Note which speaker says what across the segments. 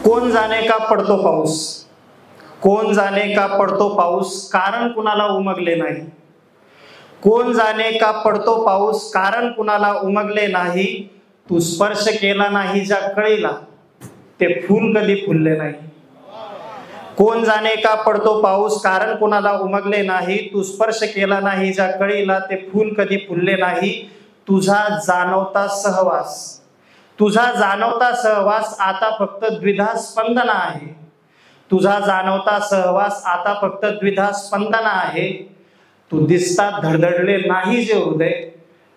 Speaker 1: कोण जाणे का पडतो पाऊस, कोण जाणे का पडतो पाऊस, कारण कुणाला उमगले नाही. कोण जाणे का पडतो पाऊस, कारण कुणाला उमगले नाही. तू स्पर्श केला नाही ज्या कळीला, ते फूल कधी फुलले नाही. कोण जाणे का पडतो पाऊस, कारण कुणाला उमगले नाही. तू स्पर्श केला नाही ज्या कळीला, ते फूल कधी फुलले नाही. तुझा जाणवता सहवास, तुझा जाणवता सहवास आता फक्त द्विधा स्पंदना आहे. तुझा जाणवता सहवास आता फक्त द्विधा स्पंदना आहे. तू दिसता धडधडले नाही जे हृदय,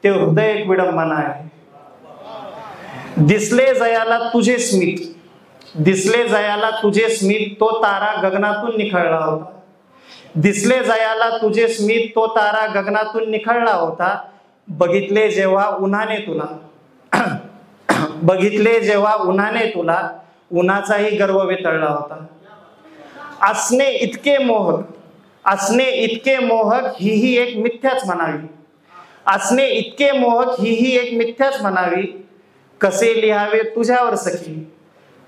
Speaker 1: ते हृदय एक विडंबना आहे. दिसले जयाला तुझे स्मित, दिसले जयाला तुझे स्मित, तो तारा गगनातून निखळला होता. दिसले जयाला तुझे स्मित, तो तारा गगनातून निखळला होता. बघितले जेव्हा उन्हाने तुला, बघितले जेव्हा उन्हाने तुला, उन्हाचाही गर्व वितळला होता. असणे इतके मोहक, असणे इतके मोहक, ही एक मिथ्याच म्हणावी. असणे इतके मोहक, ही एक मिथ्याच म्हणावी. कसे लिहावे तुझ्यावर सखे,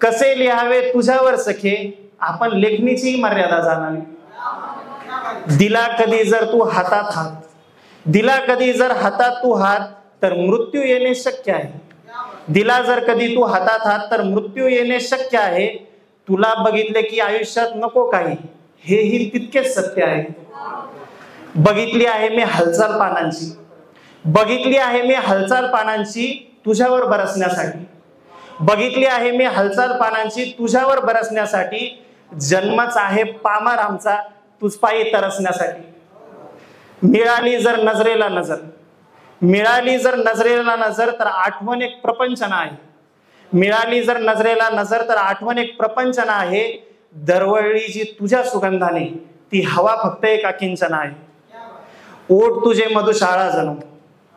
Speaker 1: कसे लिहावे तुझ्यावर सखे, आपण लेखणीची मर्यादा जाणावी. दिला कधी जर तू हातात हात, दिला कधी जर हातात तू हात, तर मृत्यू येणे शक्य आहे. दिला जर कधी तू हातात हात, तर मृत्यू येणे शक्य आहे. तुला बघितले की आयुष्यात नको काही, हेही तितकेच सत्य आहे. बघितली आहे मी हालचाल पानांची, बघितली आहे मी हालचाल पानांची, तुझ्यावर बरसण्यासाठी. बघितली आहे मी हालचाल पानांची, तुझ्यावर बरसण्यासाठी. जन्मच आहे पामर आमचा, तुझ पायी तरसण्यासाठी. मिळाली जर नजरेला नजर, मिळाली जर नजरेला नजर, तर आठवण एक प्रपंचना आहे. मिळाली जर नजरेला नजर, तर आठवण एक प्रपंचना आहे. दरवळली जी तुझ्या सुगंधाने, ती हवा फक्त एक अकिंचन आहे. ओठ तुझे मधुशाळा जणू,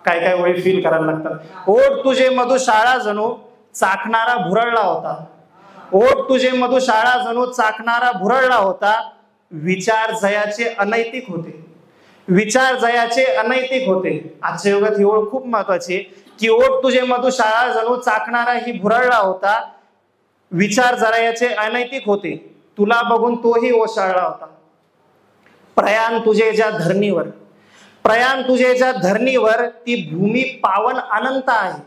Speaker 1: काय काय वेळी फील करायला लागतात. ओठ तुझे मधुशाळा जणू, चाकणारा भुरळला होता. ओठ तुझे मधुशाळा जणू, चाकणारा भुरळला होता. विचार जयाचे अनैतिक होते, विचार जयाचे अनैतिक होते. आजच्या युगात ही ओळ खूप महत्वाची, की ओठ तुझे मधुशाळा जणू, चाकणारा ही भुरळला होता. विचार जयाचे अनैतिक होते, तुला बघून तोही ओशाळला होता. प्रयाण तुझे ज्या धरणीवर, प्रयाण तुझे ज्या धरणीवर, ती भूमी पावन अनंत आहे.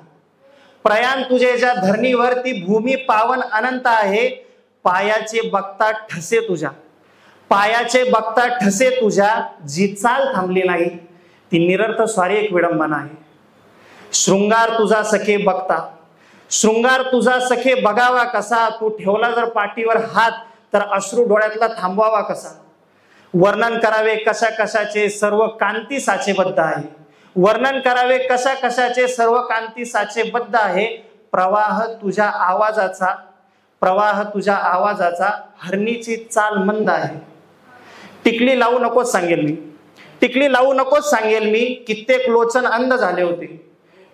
Speaker 1: प्रयाण तुझे ज्या धरणीवर, ती भूमी पावन अनंत आहे. पायाचे बघता ठसे तुझ्या, पायाचे बघता ठसे तुझ्या, जी चाल थांबली नाही, ती निरर्थ स्वारी एक विडंबना आहे. शृंगार तुझा सखे बघता, शृंगार तुझा सखे बघावा कसा, तू ठेवला जर पाठीवर हात, तर अश्रू डोळ्यातला थांबवावा कसा. वर्णन करावे कशा कशाचे, सर्व कांती साचेबद्ध आहे. वर्णन करावे कशा कशाचे, सर्व कांती साचेबद्ध आहे. प्रवाह तुझ्या आवाजाचा, प्रवाह तुझ्या आवाजाचा, हरणीची चाल मंद आहे. टिकली लावू नकोस सांगेल मी, टिकली लावू नकोस सांगेल मी, कित्येक लोचन अंध झाले होते.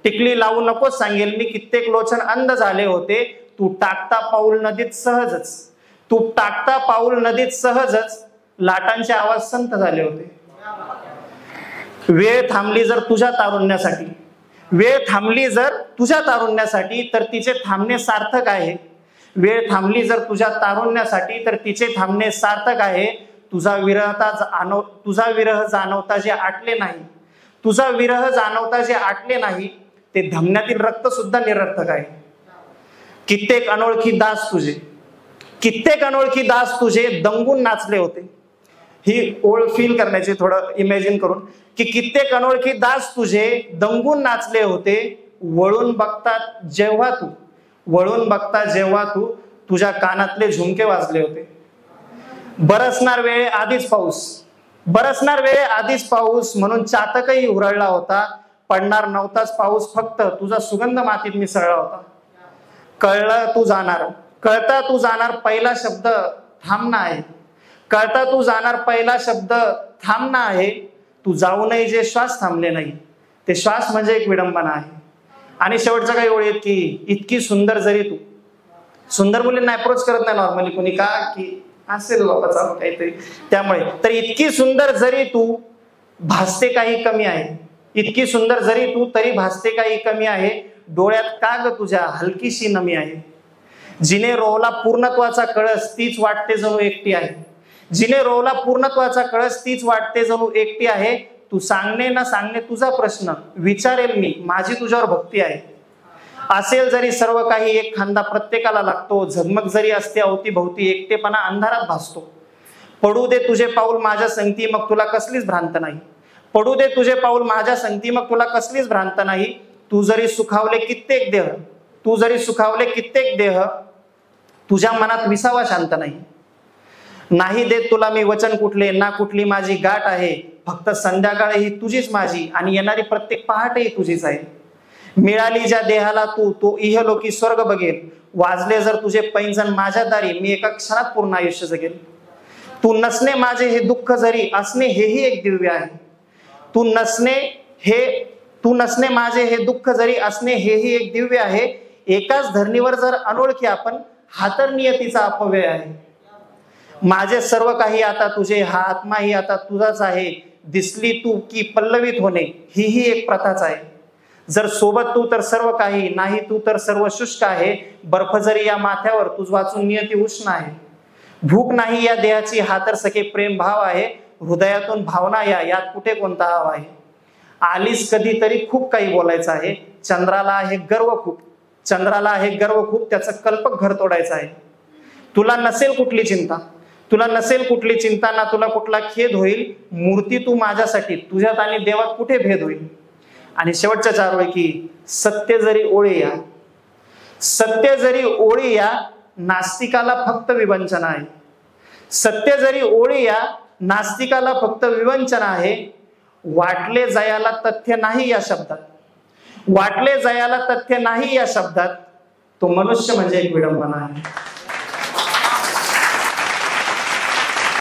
Speaker 1: टिकली लावू नकोस सांगेल मी, कित्येक लोचन अंध झाले होते. तू टाकता पाऊल नदीत सहजच, तू टाकता पाऊल नदीत सहजच, लाटांचे आवाज संत झाले होते. वेळ थांबली जर तुझ्या तारुण्यासाठी, वेळ थांबली जर तुझ्या तारुण्यासाठी, तर तिचे थांबणे सार्थक आहे. वेळ थांबली जर तुझ्या तारुण्यासाठी, तर तिचे थांबणे सार्थक आहे. तुझा विरह जाणवता जे आटले नाही, तुझा विरह जाणवता जे आटले नाही, ते धमन्यातील रक्त सुद्धा निरर्थक आहे. कित्येक अनोळखी दास तुझे, कित्येक अनोळखी दास तुझे, दंगून नाचले होते. ही ओळ फील करण्याची, थोडं इमॅजिन करून, की कित्येक अनोळखी दास तुझे, दंगून नाचले होते. वळून बघतात जेव्हा तू, वळून बघता जेव्हा तू, तुझ्या कानातले झुमके वाजले होते. बरसणार वेळे आधीच पाऊस, बरसणार वेळे आधीच पाऊस, म्हणून चातकही उरळला होता. पडणार नव्हताच पाऊस, फक्त तुझा सुगंध मातीत मिसळला होता. कळलं तू जाणार, कळता तू जाणार, पहिला शब्द थांबणं आहे. कळता तू जाणार, पहिला शब्द थांबणं आहे. तू जाऊनही जे श्वास थांबले नाही, ते श्वास म्हणजे एक विडंबना आहे. आणि शेवटच्या काही ओळी आहेत की, इतकी सुंदर जरी तू, सुंदर मुलींना अप्रोच करत नाही नॉर्मली कोणी, का की असेल बाबा चालू काहीतरी, त्यामुळे. तर इतकी सुंदर जरी तू, भासते काही कमी आहे. इतकी सुंदर जरी तू, तरी भासते काही कमी आहे. डोळ्यात का ग तुझ्या हलकीशी नमी आहे. जिने रोवला पूर्णत्वाचा कळस तीच वाटते जणू एकटी आहे. जिने रोवला पूर्णत्वाचा कळस तीच वाटते जणू एकटी आहे. तू सांगणे ना सांगणे तुझा प्रश्न, विचारेल मी, माझी तुझ्यावर भक्ती आहे. असेल जरी सर्व काही एक खांदा प्रत्येकाला लागतो, झगमग जरी असते अवतीभोवती एकटेपणा अंधारात भासतो. पडू दे तुझे पाऊल माझ्या संगती मग तुला कसलीच भ्रांत नाही. पडू दे तुझे पाऊल माझ्या संगती मग तुला कसलीच भ्रांत नाही. तू जरी सुखावले कित्येक देह, तू जरी सुखावले कित्येक देह, तुझ्या मनात विसावा शांत नाही. नाही देत तुला मी वचन कुठले, ना कुठली माझी गाठ आहे. फक्त संध्याकाळ ही तुझीच माझी आणि येणारी प्रत्येक पहाटही तुझीच आहे. मिळाली ज्या देहाला तू, तो इहलोकी स्वर्ग बघेल. वाजले जर तुझे पैंजण माझ्या दारी, मी एका क्षणात पूर्ण आयुष्य जगेल. तू नसणे माझे हे दुःख जरी असणे हेही एक दिव्य आहे. तू नसणे माझे हे दुःख जरी असणे हेही एक दिव्य आहे. एकाच धरणीवर जर अनोळखी आपण, हा तर नियतीचा अपव्यय आहे. माझे सर्व काही आता तुझे, हा आत्माही आता तुझाच आहे. दिसली तू की पल्लवित होणे ही एक प्रथाच आहे. जर सोबत तू तर सर्व काही, नाही तू तर सर्व शुष्क आहे. बर्फ जरी या माथ्यावर तुझ वाचून नियती उष्ण आहे. भूक नाही या देहाची, हा तर सखे प्रेम भाव आहे. हृदयातून भावना यात कुठे कोणता हाव आहे. आलीस कधीतरी खूप काही बोलायचं आहे. चंद्राला आहे गर्व खूप, चंद्राला आहे गर्व खूप, त्याचं कल्पक घर तोडायचं आहे. तुला नसेल कुठली चिंता, तुला नसेल कुठली चिंता, ना तुला कुठला खेद होईल. मूर्ती तू माझ्यासाठी, तुझ्यात आणि देवात कुठे भेद होईल. आणि शेवटच्या 4 ओळी की सत्य जरी ओळी या, सत्य जरी ओळी या, नास्तिकाला फक्त विवंचना आहे. सत्य जरी ओळी या, नास्तिकाला फक्त विवंचना आहे. वाटले जयाला तथ्य नाही या शब्दात, वाटले जयाला तथ्य नाही या शब्दात, तो मनुष्य म्हणजे एक विडंबना आहे.